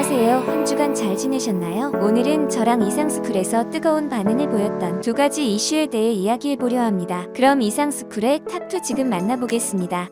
안녕하세요. 한 주간 잘 지내셨나요? 오늘은 저랑 이상스쿨에서 뜨거운 반응을 보였던 두 가지 이슈에 대해 이야기해보려 합니다. 그럼 이상스쿨의 탑2 지금 만나보겠습니다.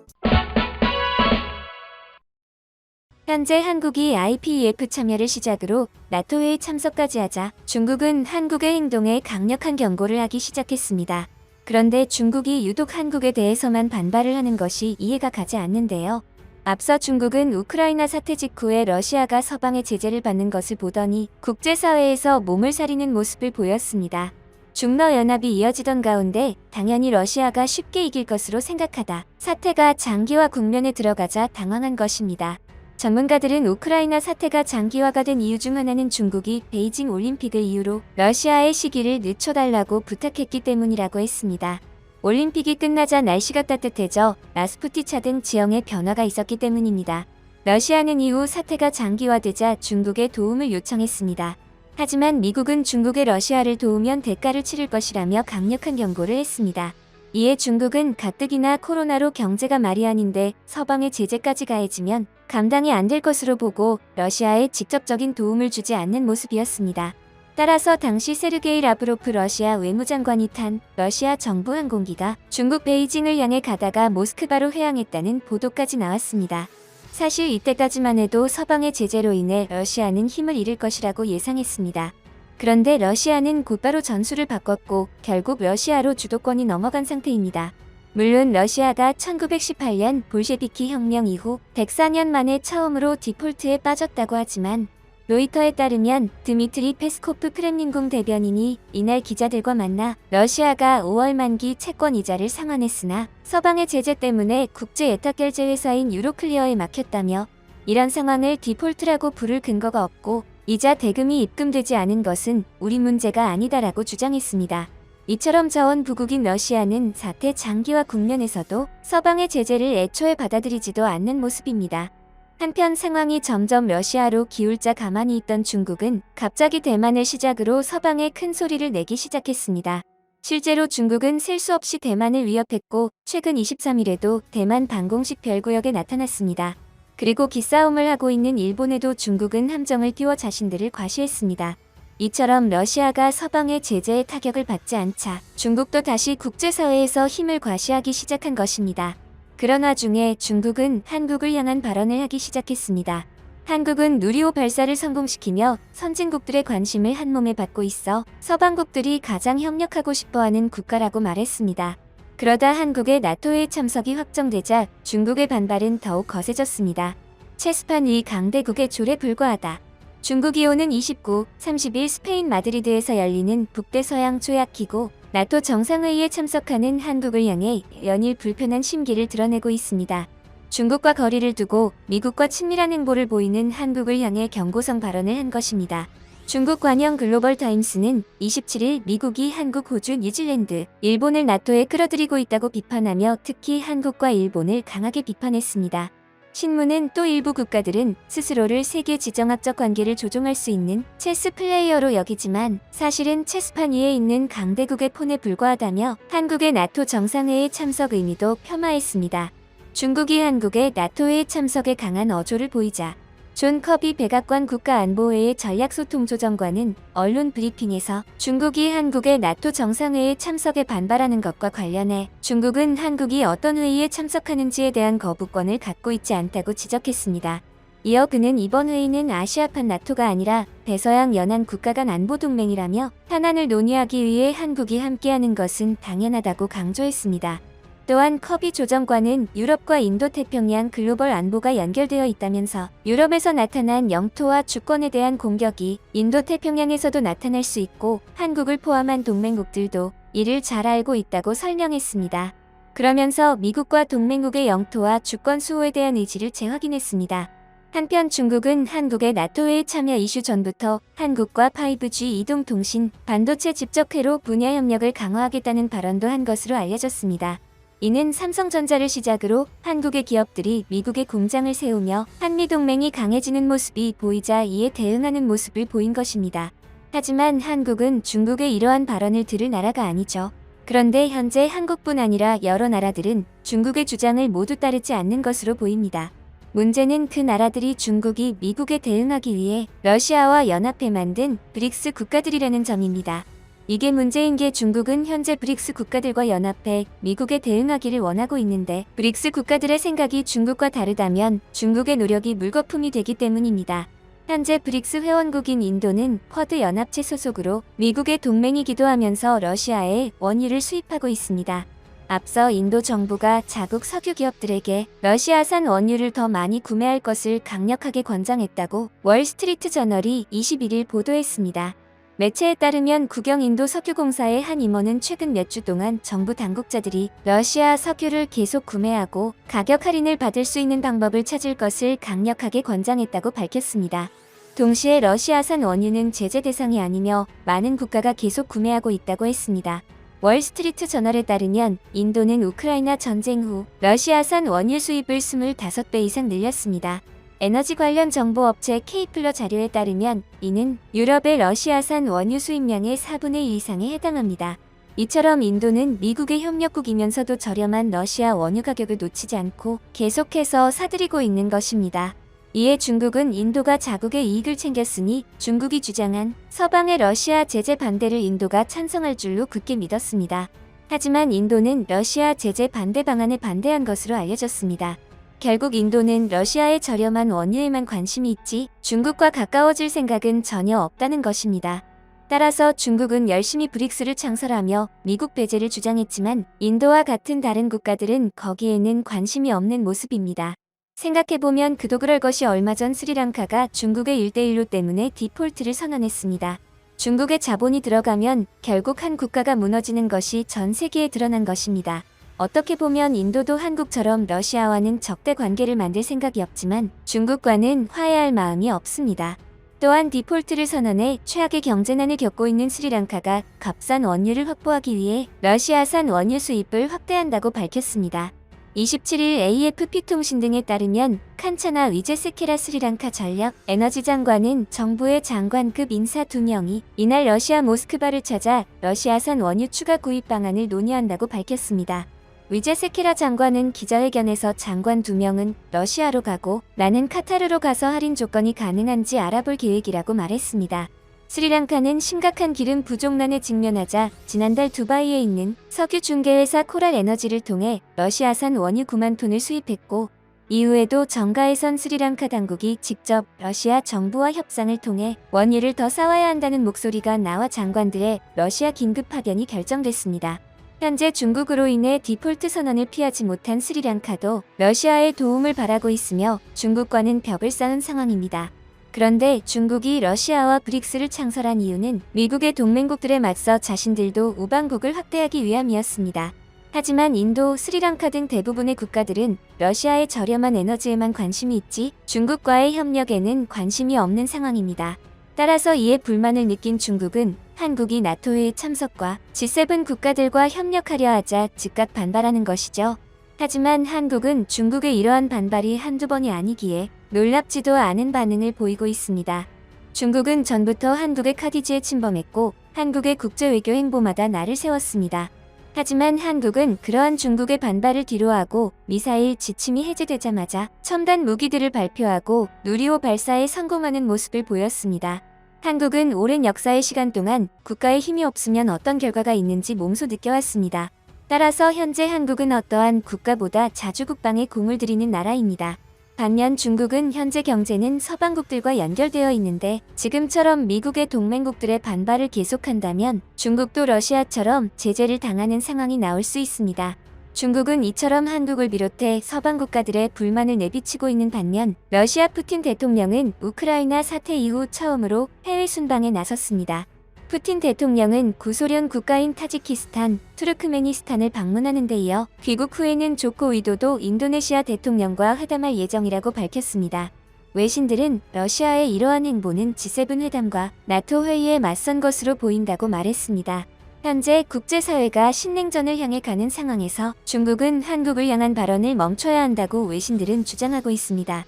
현재 한국이 IPEF 참여를 시작으로 나토회의 참석까지 하자 중국은 한국의 행동에 강력한 경고를 하기 시작했습니다. 그런데 중국이 유독 한국에 대해서만 반발을 하는 것이 이해가 가지 않는데요. 앞서 중국은 우크라이나 사태 직후에 러시아가 서방의 제재를 받는 것을 보더니 국제사회에서 몸을 사리는 모습을 보였습니다. 중러 연합이 이어지던 가운데 당연히 러시아가 쉽게 이길 것으로 생각하다 사태가 장기화 국면에 들어가자 당황한 것입니다. 전문가들은 우크라이나 사태가 장기화가 된 이유 중 하나는 중국이 베이징 올림픽을 이유로 러시아의 시기를 늦춰달라고 부탁했기 때문이라고 했습니다. 올림픽이 끝나자 날씨가 따뜻해져 라스푸티차 등 지형에 변화가 있었기 때문입니다. 러시아는 이후 사태가 장기화되자 중국에 도움을 요청했습니다. 하지만 미국은 중국의 러시아를 도우면 대가를 치를 것이라며 강력한 경고를 했습니다. 이에 중국은 가뜩이나 코로나로 경제가 말이 아닌데 서방의 제재까지 가해지면 감당이 안 될 것으로 보고 러시아에 직접적인 도움을 주지 않는 모습이었습니다. 따라서 당시 세르게이 라브로프 러시아 외무장관이 탄 러시아 정부 항공기가 중국 베이징을 향해 가다가 모스크바로 회항했다는 보도까지 나왔습니다. 사실 이때까지만 해도 서방의 제재로 인해 러시아는 힘을 잃을 것이라고 예상했습니다. 그런데 러시아는 곧바로 전술을 바꿨고 결국 러시아로 주도권이 넘어간 상태입니다. 물론 러시아가 1918년 볼셰비키 혁명 이후 104년 만에 처음으로 디폴트에 빠졌다고 하지만 로이터에 따르면 드미트리 페스코프 크렘린궁 대변인이 이날 기자들과 만나 러시아가 5월 만기 채권 이자를 상환했으나 서방의 제재 때문에 국제 예탁결제 회사인 유로클리어에 막혔다며 이런 상황을 디폴트라고 부를 근거가 없고 이자 대금이 입금되지 않은 것은 우리 문제가 아니다라고 주장했습니다. 이처럼 자원부국인 러시아는 사태 장기화 국면에서도 서방의 제재를 애초에 받아들이지도 않는 모습입니다. 한편 상황이 점점 러시아로 기울자 가만히 있던 중국은 갑자기 대만을 시작으로 서방에 큰 소리를 내기 시작했습니다. 실제로 중국은 셀 수 없이 대만을 위협했고 최근 23일에도 대만 방공식 별구역에 나타났습니다. 그리고 기싸움을 하고 있는 일본에도 중국은 함정을 띄워 자신들을 과시했습니다. 이처럼 러시아가 서방의 제재에 타격을 받지 않자 중국도 다시 국제사회에서 힘을 과시하기 시작한 것입니다. 그런 와중에 중국은 한국을 향한 발언을 하기 시작했습니다. 한국은 누리호 발사를 성공시키며 선진국들의 관심을 한몸에 받고 있어 서방국들이 가장 협력하고 싶어하는 국가라고 말했습니다. 그러다 한국의 나토회의 참석이 확정되자 중국의 반발은 더욱 거세졌습니다. 체스판 위 강대국의 조례에 불과하다. 중국이 오는 29, 30일 스페인 마드리드에서 열리는 북대서양 조약기구 나토 정상회의에 참석하는 한국을 향해 연일 불편한 심기를 드러내고 있습니다. 중국과 거리를 두고 미국과 친밀한 행보를 보이는 한국을 향해 경고성 발언을 한 것입니다. 중국 관영 글로벌타임스는 27일 미국이 한국, 호주, 뉴질랜드, 일본을 나토에 끌어들이고 있다고 비판하며 특히 한국과 일본을 강하게 비판했습니다. 신문은 또 일부 국가들은 스스로를 세계 지정학적 관계를 조종할 수 있는 체스 플레이어로 여기지만 사실은 체스판 위에 있는 강대국의 폰에 불과하다며 한국의 나토 정상회의 참석 의미도 폄하했습니다. 중국이 한국의 나토회의 참석에 강한 어조를 보이자 존 커비 백악관 국가안보회의 전략소통조정관은 언론 브리핑에서 중국이 한국의 나토 정상회의 참석에 반발하는 것과 관련해 중국은 한국이 어떤 회의에 참석하는지에 대한 거부권을 갖고 있지 않다고 지적했습니다. 이어 그는 이번 회의는 아시아판 나토가 아니라 대서양 연안 국가 간 안보동맹이라며 현안을 논의하기 위해 한국이 함께하는 것은 당연하다고 강조했습니다. 또한 커비 조정관은 유럽과 인도태평양 글로벌 안보가 연결되어 있다면서 유럽에서 나타난 영토와 주권에 대한 공격이 인도태평양에서도 나타날 수 있고 한국을 포함한 동맹국들도 이를 잘 알고 있다고 설명했습니다. 그러면서 미국과 동맹국의 영토와 주권 수호에 대한 의지를 재확인했습니다. 한편 중국은 한국의 나토회의 참여 이슈 전부터 한국과 5G 이동통신, 반도체 집적회로 분야 협력을 강화하겠다는 발언도 한 것으로 알려졌습니다. 이는 삼성전자를 시작으로 한국의 기업들이 미국에 공장을 세우며 한미동맹이 강해지는 모습이 보이자 이에 대응하는 모습을 보인 것입니다. 하지만 한국은 중국의 이러한 발언을 들을 나라가 아니죠. 그런데 현재 한국뿐 아니라 여러 나라들은 중국의 주장을 모두 따르지 않는 것으로 보입니다. 문제는 그 나라들이 중국이 미국에 대응하기 위해 러시아와 연합해 만든 브릭스 국가들이라는 점입니다. 이게 문제인 게 중국은 현재 브릭스 국가들과 연합해 미국에 대응하기를 원하고 있는데 브릭스 국가들의 생각이 중국과 다르다면 중국의 노력이 물거품이 되기 때문입니다. 현재 브릭스 회원국인 인도는 쿼드 연합체 소속으로 미국의 동맹이기도 하면서 러시아에 원유를 수입하고 있습니다. 앞서 인도 정부가 자국 석유 기업들에게 러시아산 원유를 더 많이 구매할 것을 강력하게 권장했다고 월스트리트 저널이 21일 보도했습니다. 매체에 따르면 국영 인도 석유공사의 한 임원은 최근 몇 주 동안 정부 당국자들이 러시아 석유를 계속 구매하고 가격 할인을 받을 수 있는 방법을 찾을 것을 강력하게 권장했다고 밝혔습니다. 동시에 러시아산 원유는 제재 대상이 아니며 많은 국가가 계속 구매하고 있다고 했습니다. 월스트리트 저널에 따르면 인도는 우크라이나 전쟁 후 러시아산 원유 수입을 25배 이상 늘렸습니다. 에너지 관련 정보업체 K플러 자료에 따르면 이는 유럽의 러시아산 원유 수입량의 4분의 1 이상에 해당합니다. 이처럼 인도는 미국의 협력국이면서도 저렴한 러시아 원유 가격을 놓치지 않고 계속해서 사들이고 있는 것입니다. 이에 중국은 인도가 자국의 이익을 챙겼으니 중국이 주장한 서방의 러시아 제재 반대를 인도가 찬성할 줄로 굳게 믿었습니다. 하지만 인도는 러시아 제재 반대 방안에 반대한 것으로 알려졌습니다. 결국 인도는 러시아의 저렴한 원유에만 관심이 있지 중국과 가까워질 생각은 전혀 없다는 것입니다. 따라서 중국은 열심히 브릭스를 창설하며 미국 배제를 주장했지만 인도와 같은 다른 국가들은 거기에는 관심이 없는 모습입니다. 생각해보면 그도 그럴 것이 얼마 전 스리랑카가 중국의 1대1로 때문에 디폴트를 선언했습니다. 중국의 자본이 들어가면 결국 한 국가가 무너지는 것이 전 세계에 드러난 것입니다. 어떻게 보면 인도도 한국처럼 러시아와는 적대 관계를 만들 생각이 없지만 중국과는 화해할 마음이 없습니다. 또한 디폴트를 선언해 최악의 경제난을 겪고 있는 스리랑카가 값싼 원유를 확보하기 위해 러시아산 원유 수입을 확대한다고 밝혔습니다. 27일 AFP 통신 등에 따르면 칸차나 위제세케라 스리랑카 전력 에너지 장관은 정부의 장관급 인사 2명이 이날 러시아 모스크바를 찾아 러시아산 원유 추가 구입 방안을 논의한다고 밝혔습니다. 위제세케라 장관은 기자회견에서 장관 2명은 러시아로 가고 나는 카타르로 가서 할인 조건이 가능한지 알아볼 계획이라고 말했습니다. 스리랑카는 심각한 기름 부족난에 직면하자 지난달 두바이에 있는 석유 중개회사 코랄 에너지를 통해 러시아산 원유 9만 톤을 수입했고 이후에도 정가에선 스리랑카 당국이 직접 러시아 정부와 협상을 통해 원유를 더 사와야 한다는 목소리가 나와 장관들의 러시아 긴급 파견이 결정됐습니다. 현재 중국으로 인해 디폴트 선언을 피하지 못한 스리랑카도 러시아의 도움을 바라고 있으며 중국과는 벽을 쌓은 상황입니다. 그런데 중국이 러시아와 브릭스를 창설한 이유는 미국의 동맹국들에 맞서 자신들도 우방국을 확대하기 위함이었습니다. 하지만 인도, 스리랑카 등 대부분의 국가들은 러시아의 저렴한 에너지에만 관심이 있지 중국과의 협력에는 관심이 없는 상황입니다. 따라서 이에 불만을 느낀 중국은 한국이 나토회의 참석과 G7 국가들과 협력하려 하자 즉각 반발하는 것이죠. 하지만 한국은 중국의 이러한 반발이 한두 번이 아니기에 놀랍지도 않은 반응을 보이고 있습니다. 중국은 전부터 한국의 카디지에 침범했고 한국의 국제외교 행보마다 날을 세웠습니다. 하지만 한국은 그러한 중국의 반발을 뒤로하고 미사일 지침이 해제되자마자 첨단 무기들을 발표하고 누리호 발사에 성공하는 모습을 보였습니다. 한국은 오랜 역사의 시간 동안 국가의 힘이 없으면 어떤 결과가 있는지 몸소 느껴왔습니다. 따라서 현재 한국은 어떠한 국가보다 자주 국방에 공을 들이는 나라입니다. 반면 중국은 현재 경제는 서방국들과 연결되어 있는데 지금처럼 미국의 동맹국들의 반발을 계속한다면 중국도 러시아처럼 제재를 당하는 상황이 나올 수 있습니다. 중국은 이처럼 한국을 비롯해 서방 국가들의 불만을 내비치고 있는 반면 러시아 푸틴 대통령은 우크라이나 사태 이후 처음으로 해외 순방에 나섰습니다. 푸틴 대통령은 구소련 국가인 타지키스탄, 투르크메니스탄을 방문하는 데 이어 귀국 후에는 조코 위도도 인도네시아 대통령과 회담할 예정이라고 밝혔습니다. 외신들은 러시아의 이러한 행보는 G7 회담과 나토 회의에 맞선 것으로 보인다고 말했습니다. 현재 국제사회가 신냉전을 향해 가는 상황에서 중국은 한국을 향한 발언을 멈춰야 한다고 외신들은 주장하고 있습니다.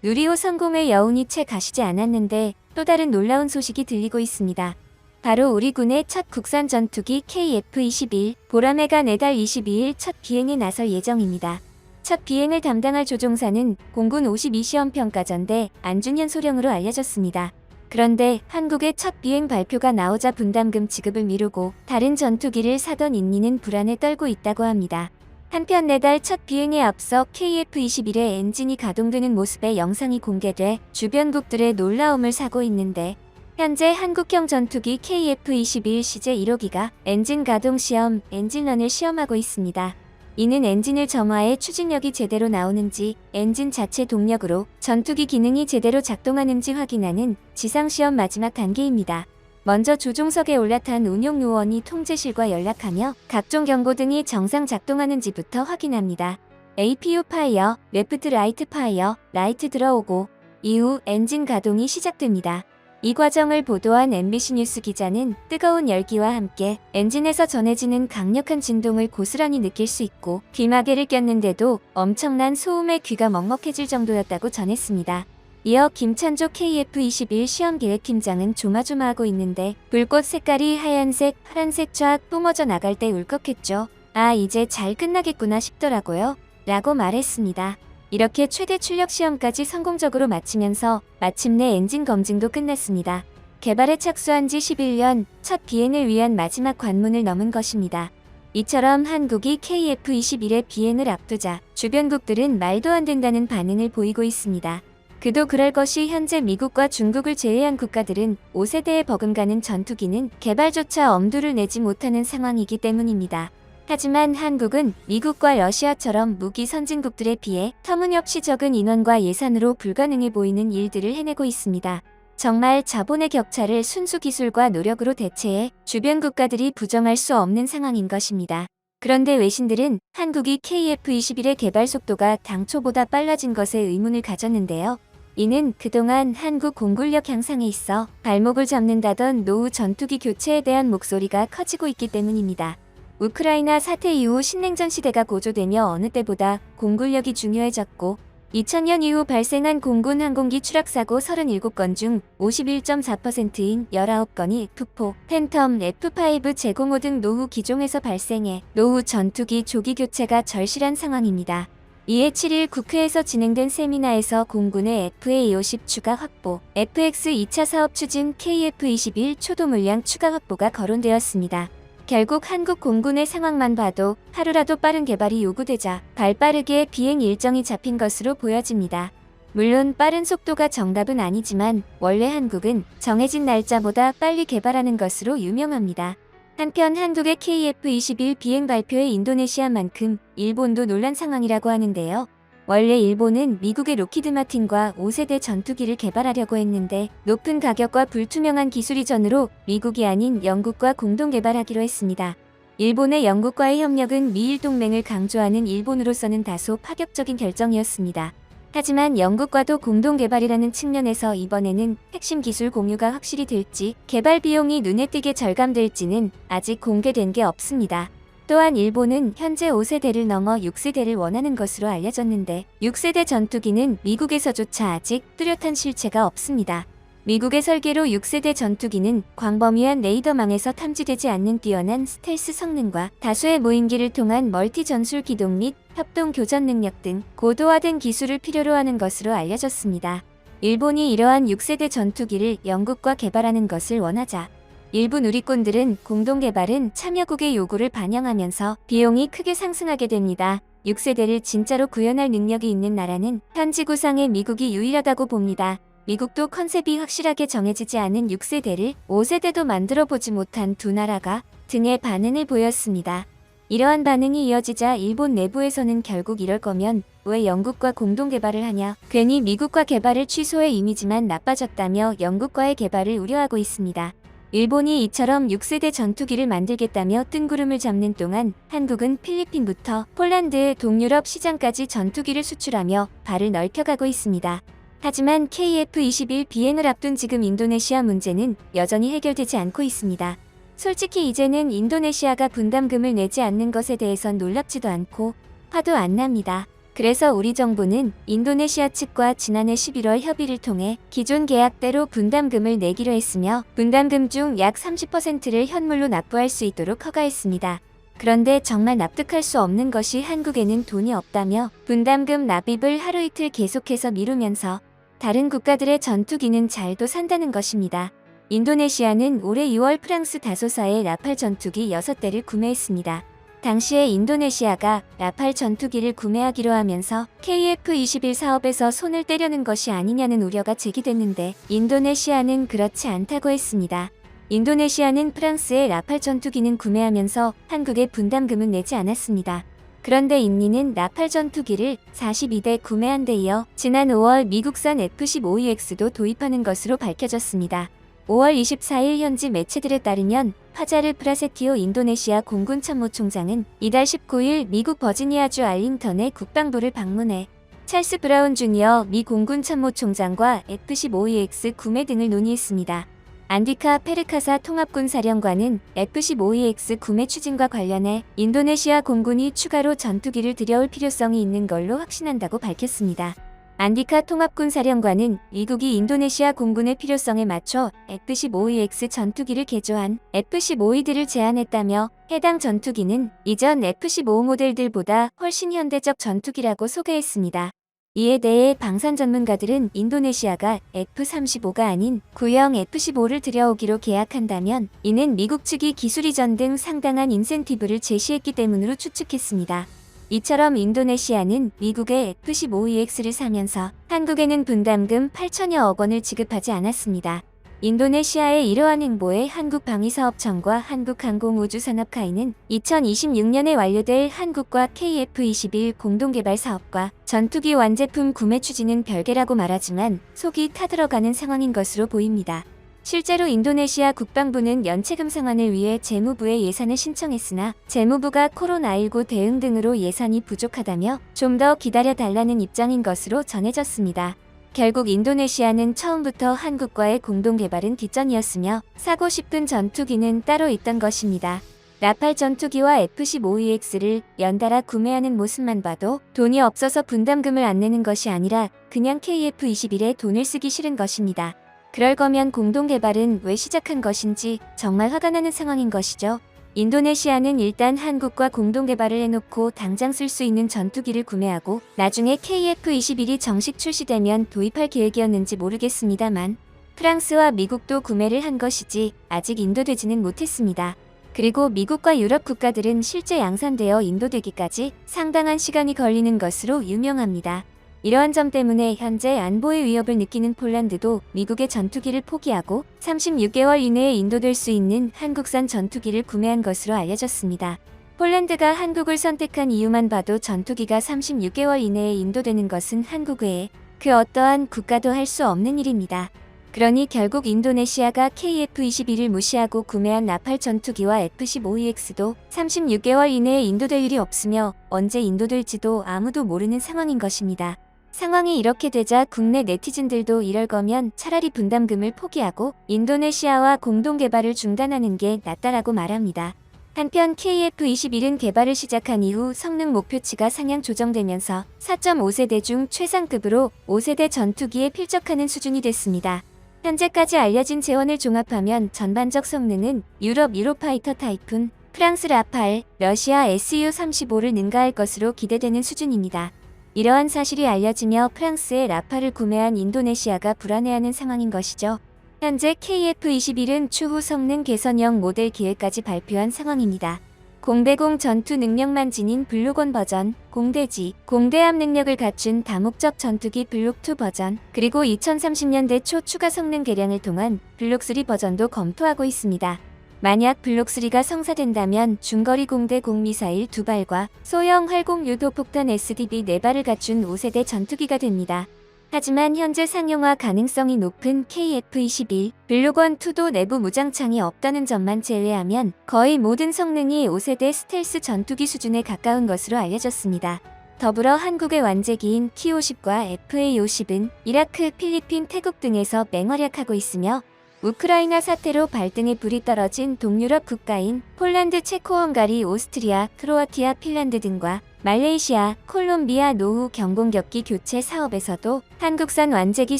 누리호 성공의 여운이 채 가시지 않았는데 또 다른 놀라운 소식이 들리고 있습니다. 바로 우리 군의 첫 국산 전투기 KF-21 보라매가 내달 22일 첫 비행에 나설 예정입니다. 첫 비행을 담당할 조종사는 공군 52시험평가전대 안준현 소령으로 알려졌습니다. 그런데 한국의 첫 비행 발표가 나오자 분담금 지급을 미루고 다른 전투기를 사던 인니는 불안에 떨고 있다고 합니다. 한편 내달 첫 비행에 앞서 KF-21의 엔진이 가동되는 모습의 영상이 공개돼 주변국들의 놀라움을 사고 있는데, 현재 한국형 전투기 KF-21 CJ-1호기가 엔진 가동 시험, 엔진런을 시험하고 있습니다. 이는 엔진을 점화해 추진력이 제대로 나오는지, 엔진 자체 동력으로 전투기 기능이 제대로 작동하는지 확인하는 지상시험 마지막 단계입니다. 먼저 조종석에 올라탄 운용 요원이 통제실과 연락하며 각종 경고 등이 정상 작동하는지부터 확인합니다. APU 파이어, 레프트 라이트 파이어, 라이트 들어오고 이후 엔진 가동이 시작됩니다. 이 과정을 보도한 MBC 뉴스 기자는 뜨거운 열기와 함께 엔진에서 전해지는 강력한 진동을 고스란히 느낄 수 있고 귀마개를 꼈는데도 엄청난 소음에 귀가 먹먹해질 정도였다고 전했습니다. 이어 김찬조 KF-21 시험기획팀장은 조마조마하고 있는데 불꽃 색깔이 하얀색, 파란색 쫙 뿜어져 나갈 때 울컥했죠. 아, 이제 잘 끝나겠구나 싶더라고요. 라고 말했습니다. 이렇게 최대 출력 시험까지 성공적으로 마치면서 마침내 엔진 검증도 끝났습니다. 개발에 착수한 지 11년, 첫 비행을 위한 마지막 관문을 넘은 것입니다. 이처럼 한국이 KF-21의 비행을 앞두자 주변국들은 말도 안 된다는 반응을 보이고 있습니다. 그도 그럴 것이 현재 미국과 중국을 제외한 국가들은 5세대에 버금가는 전투기는 개발조차 엄두를 내지 못하는 상황이기 때문입니다. 하지만 한국은 미국과 러시아처럼 무기 선진국들에 비해 터무니없이 적은 인원과 예산으로 불가능해 보이는 일들을 해내고 있습니다. 정말 자본의 격차를 순수 기술과 노력으로 대체해 주변 국가들이 부정할 수 없는 상황인 것입니다. 그런데 외신들은 한국이 KF-21의 개발 속도가 당초보다 빨라진 것에 의문을 가졌는데요. 이는 그동안 한국 공군력 향상에 있어 발목을 잡는다던 노후 전투기 교체에 대한 목소리가 커지고 있기 때문입니다. 우크라이나 사태 이후 신냉전 시대가 고조되며 어느 때보다 공군력이 중요해졌고 2000년 이후 발생한 공군 항공기 추락사고 37건 중 51.4%인 19건이 F4, 팬텀, F5, 제공호 등 노후 기종에서 발생해 노후 전투기 조기 교체가 절실한 상황입니다. 이에 7일 국회에서 진행된 세미나에서 공군의 FA-50 추가 확보, FX 2차 사업 추진 KF-21 초도 물량 추가 확보가 거론되었습니다. 결국 한국 공군의 상황만 봐도 하루라도 빠른 개발이 요구되자 발빠르게 비행 일정이 잡힌 것으로 보여집니다. 물론 빠른 속도가 정답은 아니지만 원래 한국은 정해진 날짜보다 빨리 개발하는 것으로 유명합니다. 한편 한국의 KF-21 비행 발표에 인도네시아만큼 일본도 논란 상황이라고 하는데요. 원래 일본은 미국의 로키드 마틴과 5세대 전투기를 개발하려고 했는데 높은 가격과 불투명한 기술 이전으로 미국이 아닌 영국과 공동 개발하기로 했습니다. 일본의 영국과의 협력은 미일 동맹을 강조하는 일본으로서는 다소 파격적인 결정이었습니다. 하지만 영국과도 공동 개발이라는 측면에서 이번에는 핵심 기술 공유가 확실히 될지 개발 비용이 눈에 띄게 절감될지는 아직 공개된 게 없습니다. 또한 일본은 현재 5세대를 넘어 6세대를 원하는 것으로 알려졌는데 6세대 전투기는 미국에서조차 아직 뚜렷한 실체가 없습니다. 미국의 설계로 6세대 전투기는 광범위한 레이더망에서 탐지되지 않는 뛰어난 스텔스 성능과 다수의 무인기를 통한 멀티 전술 기동 및 협동 교전 능력 등 고도화된 기술을 필요로 하는 것으로 알려졌습니다. 일본이 이러한 6세대 전투기를 영국과 개발하는 것을 원하자 일부 누리꾼들은 공동 개발은 참여국의 요구를 반영하면서 비용이 크게 상승하게 됩니다. 6세대를 진짜로 구현할 능력이 있는 나라는 현 지구상에 미국이 유일하다고 봅니다. 미국도 컨셉이 확실하게 정해지지 않은 6세대를 5세대도 만들어보지 못한 두 나라가 등의 반응을 보였습니다. 이러한 반응이 이어지자 일본 내부에서는 결국 이럴 거면 왜 영국과 공동 개발을 하냐, 괜히 미국과 개발을 취소해 이미지만 나빠졌다며 영국과의 개발을 우려하고 있습니다. 일본이 이처럼 6세대 전투기를 만들겠다며 뜬구름을 잡는 동안 한국은 필리핀부터 폴란드, 동유럽 시장까지 전투기를 수출하며 발을 넓혀가고 있습니다. 하지만 KF-21 비행을 앞둔 지금 인도네시아 문제는 여전히 해결되지 않고 있습니다. 솔직히 이제는 인도네시아가 분담금을 내지 않는 것에 대해선 놀랍지도 않고 화도 안 납니다. 그래서 우리 정부는 인도네시아 측과 지난해 11월 협의를 통해 기존 계약대로 분담금을 내기로 했으며 분담금 중 약 30%를 현물로 납부할 수 있도록 허가했습니다. 그런데 정말 납득할 수 없는 것이 한국에는 돈이 없다며 분담금 납입을 하루 이틀 계속해서 미루면서 다른 국가들의 전투기는 잘도 산다는 것입니다. 인도네시아는 올해 6월 프랑스 다소사의 라팔 전투기 6대를 구매했습니다. 당시에 인도네시아가 라팔 전투기를 구매하기로 하면서 KF-21 사업에서 손을 떼려는 것이 아니냐는 우려가 제기됐는데 인도네시아는 그렇지 않다고 했습니다. 인도네시아는 프랑스의 라팔 전투기는 구매하면서 한국에 분담금은 내지 않았습니다. 그런데 인니는 라팔 전투기를 42대 구매한 데 이어 지난 5월 미국산 F-15EX도 도입하는 것으로 밝혀졌습니다. 5월 24일 현지 매체들에 따르면 파자르 프라세티오 인도네시아 공군 참모총장은 이달 19일 미국 버지니아주 알링턴의 국방부를 방문해 찰스 브라운 주니어 미 공군 참모총장과 F-15EX 구매 등을 논의했습니다. 안디카 페르카사 통합군 사령관은 F-15EX 구매 추진과 관련해 인도네시아 공군이 추가로 전투기를 들여올 필요성이 있는 걸로 확신한다고 밝혔습니다. 안디카 통합군 사령관은 미국이 인도네시아 공군의 필요성에 맞춰 F-15EX 전투기를 개조한 F-15E들을 제안했다며 해당 전투기는 이전 F-15 모델들보다 훨씬 현대적 전투기라고 소개했습니다. 이에 대해 방산 전문가들은 인도네시아가 F-35가 아닌 구형 F-15를 들여오기로 계약한다면 이는 미국 측이 기술 이전 등 상당한 인센티브를 제시했기 때문으로 추측했습니다. 이처럼 인도네시아는 미국의 F-15EX를 사면서 한국에는 분담금 8천여억 원을 지급하지 않았습니다. 인도네시아의 이러한 행보에 한국방위사업청과 한국항공우주산업카이는 2026년에 완료될 한국과 KF-21 공동개발 사업과 전투기 완제품 구매 추진은 별개라고 말하지만 속이 타들어가는 상황인 것으로 보입니다. 실제로 인도네시아 국방부는 연체금 상환을 위해 재무부에 예산을 신청했으나 재무부가 코로나19 대응 등으로 예산이 부족하다며 좀 더 기다려달라는 입장인 것으로 전해졌습니다. 결국 인도네시아는 처음부터 한국과의 공동개발은 뒷전이었으며 사고 싶은 전투기는 따로 있던 것입니다. 라팔 전투기와 F-15EX를 연달아 구매하는 모습만 봐도 돈이 없어서 분담금을 안 내는 것이 아니라 그냥 KF-21에 돈을 쓰기 싫은 것입니다. 그럴 거면 공동개발은 왜 시작한 것인지 정말 화가 나는 상황인 것이죠. 인도네시아는 일단 한국과 공동개발을 해놓고 당장 쓸 수 있는 전투기를 구매하고 나중에 KF-21이 정식 출시되면 도입할 계획이었는지 모르겠습니다만 프랑스와 미국도 구매를 한 것이지 아직 인도되지는 못했습니다. 그리고 미국과 유럽 국가들은 실제 양산되어 인도되기까지 상당한 시간이 걸리는 것으로 유명합니다. 이러한 점 때문에 현재 안보의 위협을 느끼는 폴란드도 미국의 전투기를 포기하고 36개월 이내에 인도될 수 있는 한국산 전투기를 구매한 것으로 알려졌습니다. 폴란드가 한국을 선택한 이유만 봐도 전투기가 36개월 이내에 인도되는 것은 한국 외에 그 어떠한 국가도 할 수 없는 일입니다. 그러니 결국 인도네시아가 KF-21을 무시하고 구매한 라팔 전투기와 F-15EX도 36개월 이내에 인도될 일이 없으며 언제 인도될지도 아무도 모르는 상황인 것입니다. 상황이 이렇게 되자 국내 네티즌들도 이럴 거면 차라리 분담금을 포기하고 인도네시아와 공동개발을 중단하는 게 낫다라고 말합니다. 한편 KF-21은 개발을 시작한 이후 성능 목표치가 상향 조정되면서 4.5세대 중 최상급으로 5세대 전투기에 필적하는 수준이 됐습니다. 현재까지 알려진 재원을 종합하면 전반적 성능은 유럽 유로파이터 타이푼, 프랑스 라팔, 러시아 Su-35를 능가할 것으로 기대되는 수준입니다. 이러한 사실이 알려지며 프랑스의 라팔을 구매한 인도네시아가 불안해하는 상황인 것이죠. 현재 KF-21은 추후 성능 개선형 모델 기획까지 발표한 상황입니다. 공대공 전투 능력만 지닌 블록1 버전, 공대지, 공대함 능력을 갖춘 다목적 전투기 블록2 버전, 그리고 2030년대 초 추가 성능 개량을 통한 블록3 버전도 검토하고 있습니다. 만약 블록3가 성사된다면 중거리 공대공 미사일 2발과 소형 활공 유도폭탄 SDB 4발을 갖춘 5세대 전투기가 됩니다. 하지만 현재 상용화 가능성이 높은 KF-21, 블록1-2도 내부 무장창이 없다는 점만 제외하면 거의 모든 성능이 5세대 스텔스 전투기 수준에 가까운 것으로 알려졌습니다. 더불어 한국의 완제기인 T-50과 FA-50은 이라크, 필리핀, 태국 등에서 맹활약하고 있으며 우크라이나 사태로 발등에 불이 떨어진 동유럽 국가인 폴란드, 체코, 헝가리, 오스트리아, 크로아티아, 핀란드 등과 말레이시아, 콜롬비아 노후 경공격기 교체 사업에서도 한국산 완제기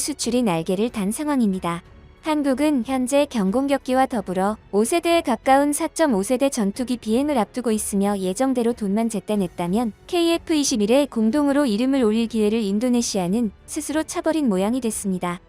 수출이 날개를 단 상황입니다. 한국은 현재 경공격기와 더불어 5세대에 가까운 4.5세대 전투기 비행을 앞두고 있으며 예정대로 돈만 제때 냈다면 KF-21에 공동으로 이름을 올릴 기회를 인도네시아는 스스로 차버린 모양이 됐습니다.